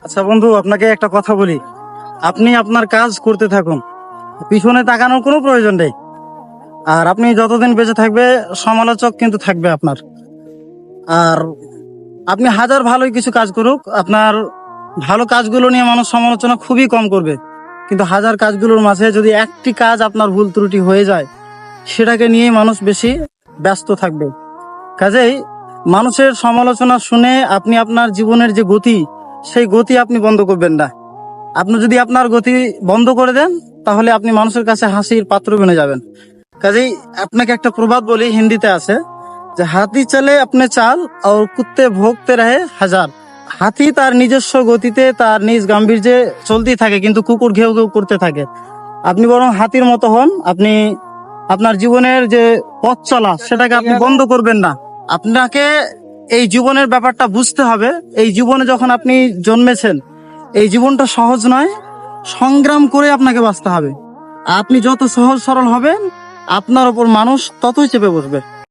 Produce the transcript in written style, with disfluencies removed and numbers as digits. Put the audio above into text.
আচ্ছা বন্ধু, আপনাকে একটা কথা বলি। আপনি আপনার কাজ করতে থাকুন, পিছনে তাকানোর কোনো প্রয়োজন নেই। আর আপনি যতদিন বেঁচে থাকবে, সমালোচক কিন্তু থাকবে আপনার। আর আপনি হাজার ভালোই কিছু কাজ করুক, আপনার ভালো কাজগুলো নিয়ে মানুষ সমালোচনা খুবই কম করবে। কিন্তু হাজার কাজগুলোর মাঝে যদি একটি কাজ আপনার ভুল ত্রুটি হয়ে যায়, সেটাকে নিয়েই মানুষ বেশি ব্যস্ত থাকবে। কাজেই মানুষের সমালোচনা শুনে আপনি আপনার জীবনের যে গতি, সেই গতি আপনি বন্ধ করবেন না। আপনি যদি আপনার গতি বন্ধ করে দেন, তাহলে আপনি মানুষের কাছে হাসির পাত্র বনে যাবেন। কাজেই আপনাকে একটা প্রবাদ বলি, হিন্দিতে আছে যে হাতি চলে আপনি চাল আর কুত্তে ভোগতে রহে হাজার। হাতি তার নিজস্ব গতিতে, তার নিজ গাম্ভীর্যে চলতেই থাকে, কিন্তু কুকুর ঘেউ ঘেউ করতে থাকে। আপনি বরং হাতির মতো হন। আপনি আপনার জীবনের যে পথ চলা, সেটাকে আপনি বন্ধ করবেন না। আপনাকে এই জীবনের ব্যাপারটা বুঝতে হবে। এই জীবনে যখন আপনি জন্মেছেন, এই জীবনটা সহজ নয়, সংগ্রাম করে আপনাকে বাঁচতে হবে। আপনি যত সহজ সরল হবেন, আপনার উপর মানুষ ততই চেপে বসবে।